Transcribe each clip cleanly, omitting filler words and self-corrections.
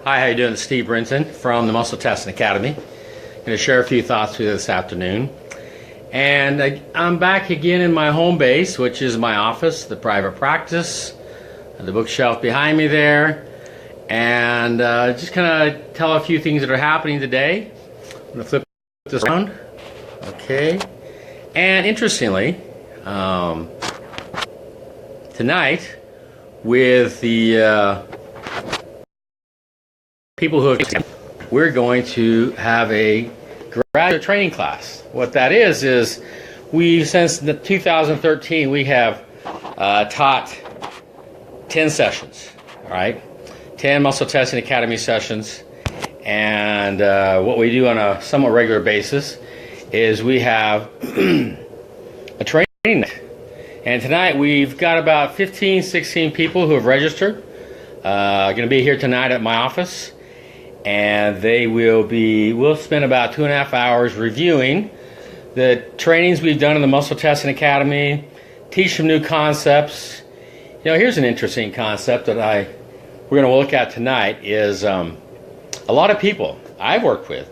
Hi, how you doing? It's Steve Brinton from the Muscle Testing Academy. I'm going to share a few thoughts with you this afternoon. And I'm back again in my home base, which is my office, the private practice, the bookshelf behind me there. And just kind of tell a few things that are happening today. I'm going to flip this around. Okay. And interestingly, tonight, with the people who have, we're going to have a graduate training class. What that is we, since 2013, we have taught 10 sessions, all right? 10 Muscle Testing Academy sessions. And what we do on a somewhat regular basis is we have a training night. And tonight we've got about 15, 16 people who have registered. Going to be here tonight at my office. And we'll spend about 2.5 hours reviewing the trainings we've done in the Muscle Testing Academy, teach some new concepts. You know, here's an interesting concept that we're going to look at tonight is a lot of people I've worked with,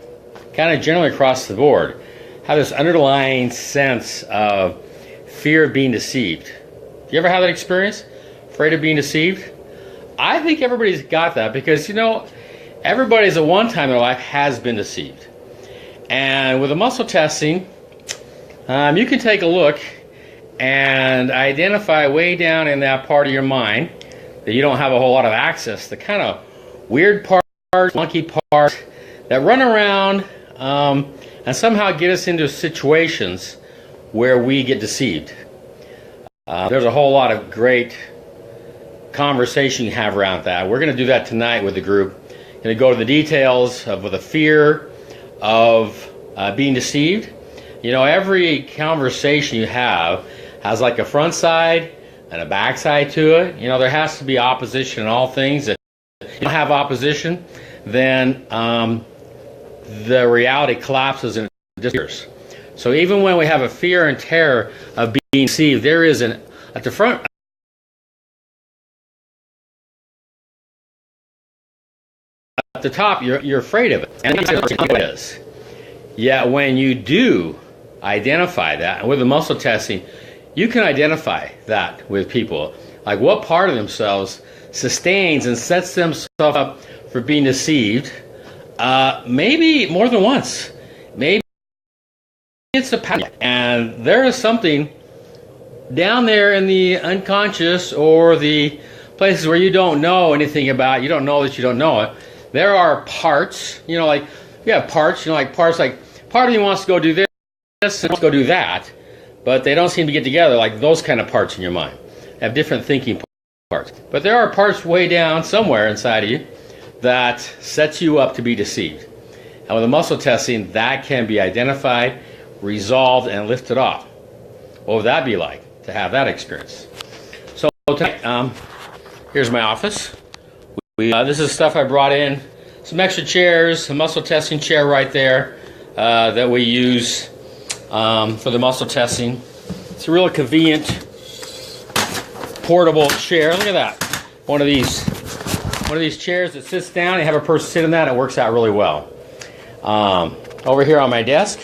kind of generally across the board, have this underlying sense of fear of being deceived. Do you ever have that experience? Afraid of being deceived? I think everybody's got that because, you know, everybody's at one time in their life has been deceived. And with the muscle testing, you can take a look and identify way down in that part of your mind that you don't have a whole lot of access, the kind of weird parts, monkey parts that run around and somehow get us into situations where we get deceived. There's a whole lot of great conversation you have around that. We're going to do that tonight with the group. Going to go to the details of the fear of being deceived. You know, every conversation you have has like a front side and a back side to it. You know, there has to be opposition in all things. If you don't have opposition, then the reality collapses and disappears. So even when we have a fear and terror of being deceived, there is at the front. At the top, you're afraid of it, and it is. Yet when you do identify that, and with the muscle testing, you can identify that with people. Like what part of themselves sustains and sets themselves up for being deceived, maybe more than once. Maybe it's a pattern, and there is something down there in the unconscious or the places where you don't know anything about, you don't know that you don't know it. There are parts, you know, like, you have parts, you know, like parts like, part of you wants to go do this, and wants to go do that, but they don't seem to get together, like those kind of parts in your mind. They have different thinking parts. But there are parts way down somewhere inside of you that sets you up to be deceived. And with the muscle testing, that can be identified, resolved, and lifted off. What would that be like to have that experience? So tonight, here's my office. This is stuff I brought in, some extra chairs, a muscle testing chair right there that we use for the muscle testing. It's a real convenient portable chair. Look at that. One of these chairs that sits down. You have a person sit in that. It works out really well. Over here on my desk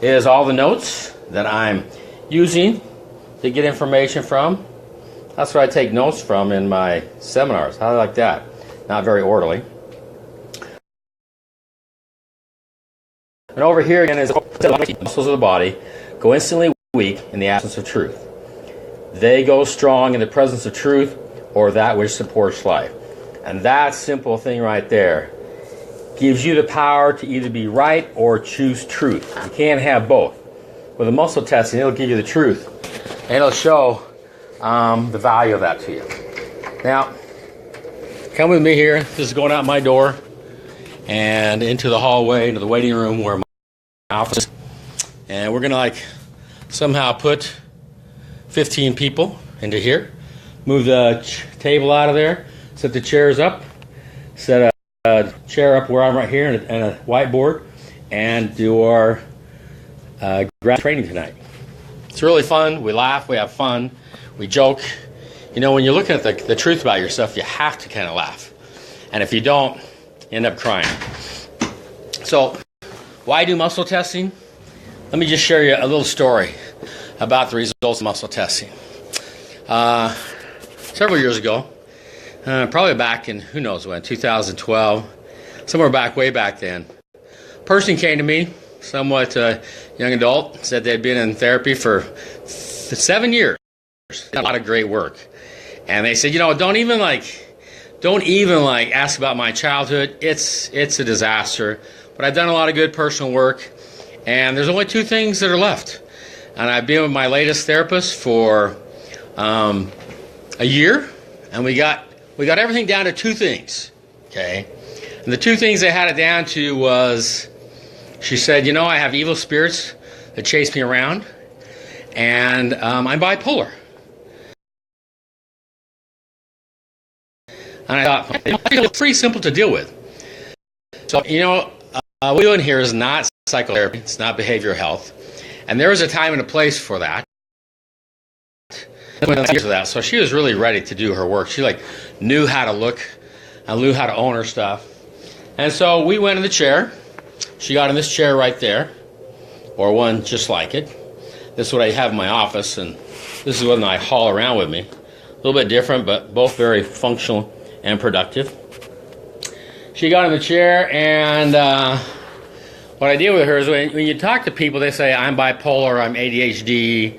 is all the notes that I'm using to get information from. That's what I take notes from in my seminars. How do I like that? Not very orderly. And over here again is the muscles of the body go instantly weak in the absence of truth. They go strong in the presence of truth or that which supports life. And that simple thing right there gives you the power to either be right or choose truth. You can't have both. With the muscle testing, it'll give you the truth. And it'll show the value of that to you. Now, come with me here. This is going out my door and into the hallway, into the waiting room where my office is. And we're going to somehow put 15 people into here. Move the table out of there. Set the chairs up. Set a chair up where I'm right here and a whiteboard. And do our grad training tonight. It's really fun. We laugh. We have fun. We joke. You know, when you're looking at the truth about yourself, you have to kind of laugh. And if you don't, end up crying. So, why do muscle testing? Let me just share you a little story about the results of muscle testing. Several years ago, probably back in, who knows when, 2012, somewhere back, way back then, a person came to me, somewhat young adult, said they'd been in therapy for 7 years. A lot of great work. And they said, don't even ask about my childhood. It's a disaster. But I've done a lot of good personal work, and there's only 2 things that are left. And I've been with my latest therapist for a year, and we got everything down to 2 things. Okay, and the 2 things they had it down to was, she said, I have evil spirits that chase me around, and I'm bipolar. And I thought, it's pretty simple to deal with. So, what we're doing here is not psychotherapy, it's not behavioral health. And there was a time and a place for that. So she was really ready to do her work. She knew how to look and knew how to own her stuff. And so we went in the chair. She got in this chair right there, or one just like it. This is what I have in my office, and this is what I haul around with me. A little bit different, but both very functional and productive. She got in the chair, and what I did with her is when you talk to people, they say, I'm bipolar, I'm ADHD,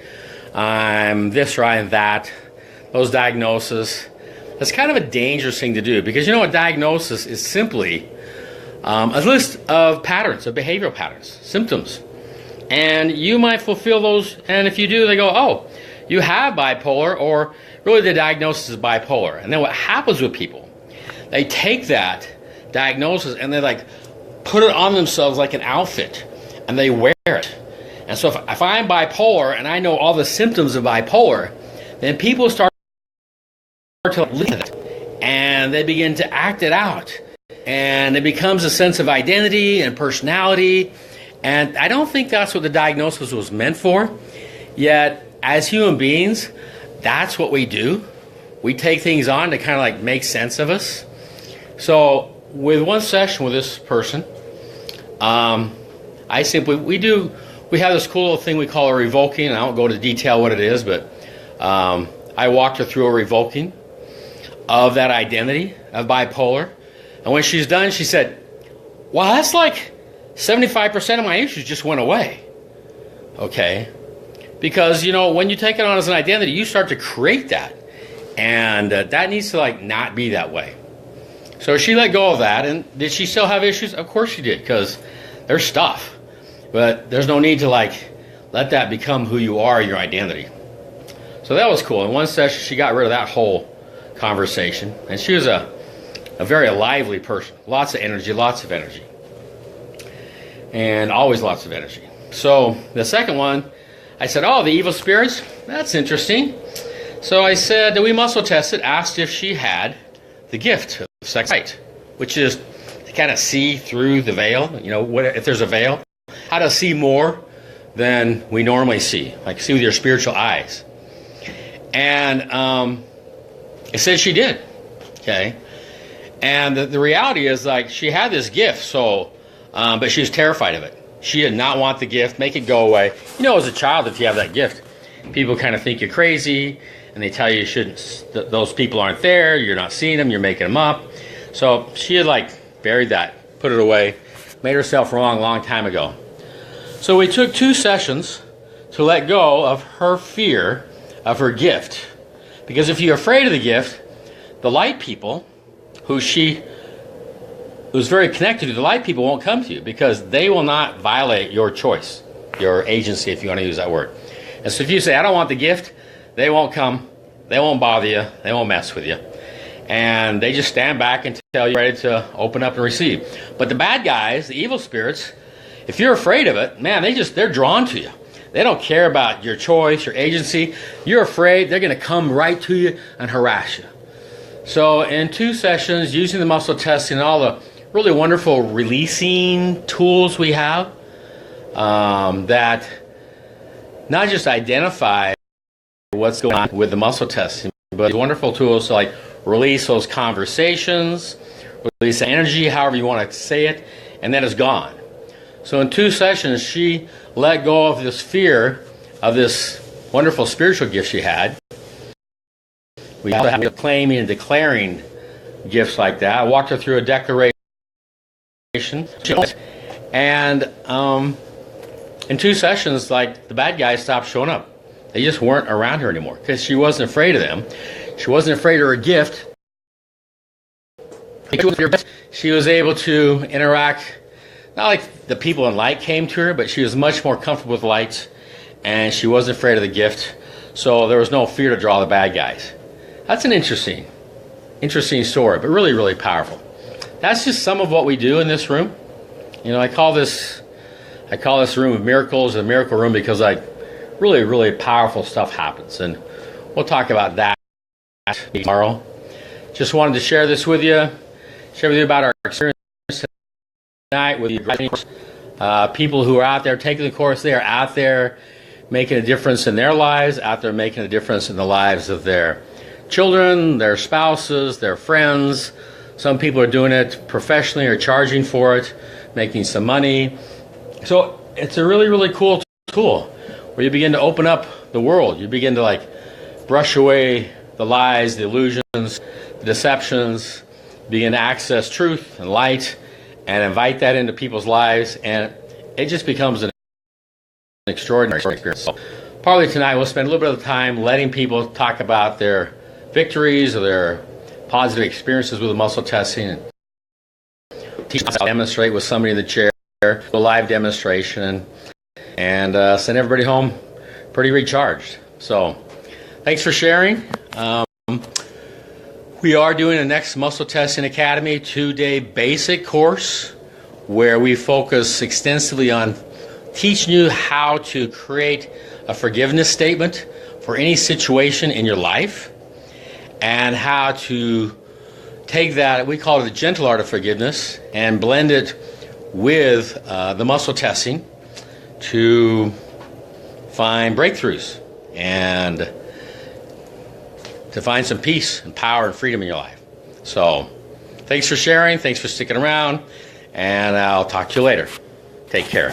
I'm this or I'm that. Those diagnoses. That's kind of a dangerous thing to do, because a diagnosis is simply a list of patterns, of behavioral patterns, symptoms. And you might fulfill those, and if you do, they go, oh, you have bipolar, or really the diagnosis is bipolar. And then what happens with people, they take that diagnosis and they put it on themselves like an outfit, and they wear it. And so if I'm bipolar and I know all the symptoms of bipolar, then people start to live it, and they begin to act it out. And it becomes a sense of identity and personality. And I don't think that's what the diagnosis was meant for. Yet, as human beings, that's what we do. We take things on to kind of make sense of us. So, with one session with this person, we have this cool little thing we call a revoking, and I won't go into detail what it is, but I walked her through a revoking of that identity of bipolar. And when she's done, she said, wow, that's 75% of my issues just went away. Okay? Because, when you take it on as an identity, you start to create that. And that needs to not be that way. So she let go of that. And did she still have issues? Of course she did, because there's stuff. But there's no need to let that become who you are, your identity. So that was cool. In one session, she got rid of that whole conversation. And she was a very lively person. Lots of energy. And always lots of energy. So the second one, I said, oh, the evil spirits? That's interesting. So I said that we muscle tested, asked if she had the gift of second sight, which is to kind of see through the veil. If there's a veil, how to see more than we normally see, see with your spiritual eyes. And it said she did. Okay. And the reality is, she had this gift, so, but she was terrified of it. She did not want the gift, make it go away. As a child, if you have that gift, people kind of think you're crazy, and they tell you shouldn't, those people aren't there, you're not seeing them, you're making them up. So she had buried that, put it away, made herself wrong a long time ago. So we took 2 sessions to let go of her fear of her gift. Because if you're afraid of the gift, the light people, who's very connected to, the light people won't come to you, because they will not violate your choice, your agency, if you want to use that word. And so if you say, I don't want the gift, they won't come, they won't bother you, they won't mess with you. And they just stand back until you're ready to open up and receive. But the bad guys, the evil spirits, if you're afraid of it, man, they're drawn to you. They don't care about your choice, your agency. You're afraid, they're going to come right to you and harass you. So in 2 sessions, using the muscle testing and all the really wonderful releasing tools we have, that not just identify what's going on with the muscle testing, but wonderful tools to release those conversations, release energy, however you want to say it, and then it's gone. So in 2 sessions, she let go of this fear of this wonderful spiritual gift she had. We have to claiming and declaring gifts like that. I walked her through a declaration, and in 2 sessions, like, the bad guys stopped showing up. They just weren't around her anymore because she wasn't afraid of them. She wasn't afraid of her gift. She was able to interact. Not like the people in light came to her, but she was much more comfortable with light, and she wasn't afraid of the gift. So there was no fear to draw the bad guys. That's an interesting story, but really, really powerful. That's just some of what we do in this room. You know, I call this room of miracles a miracle room because really, really powerful stuff happens, and we'll talk about that tomorrow. Just wanted to share this with you. Share with you about our experience tonight with you. People who are out there taking the course, they are out there making a difference in their lives, out there making a difference in the lives of their children, their spouses, their friends. Some people are doing it professionally or charging for it, making some money. So it's a really, really cool tool where you begin to open up the world. You begin to, like, brush away the lies, the illusions, the deceptions, begin to access truth and light and invite that into people's lives, and it just becomes an extraordinary experience. So probably tonight we'll spend a little bit of time letting people talk about their victories or their positive experiences with the muscle testing, and teach us how to demonstrate with somebody in the chair, a live demonstration, and send everybody home pretty recharged. So thanks for sharing. We are doing a next Muscle Testing Academy 2-day basic course where we focus extensively on teaching you how to create a forgiveness statement for any situation in your life, and how to take that, we call it the gentle art of forgiveness, and blend it with the muscle testing to find breakthroughs and to find some peace and power and freedom in your life. So thanks for sharing, thanks for sticking around, and I'll talk to you later. Take care.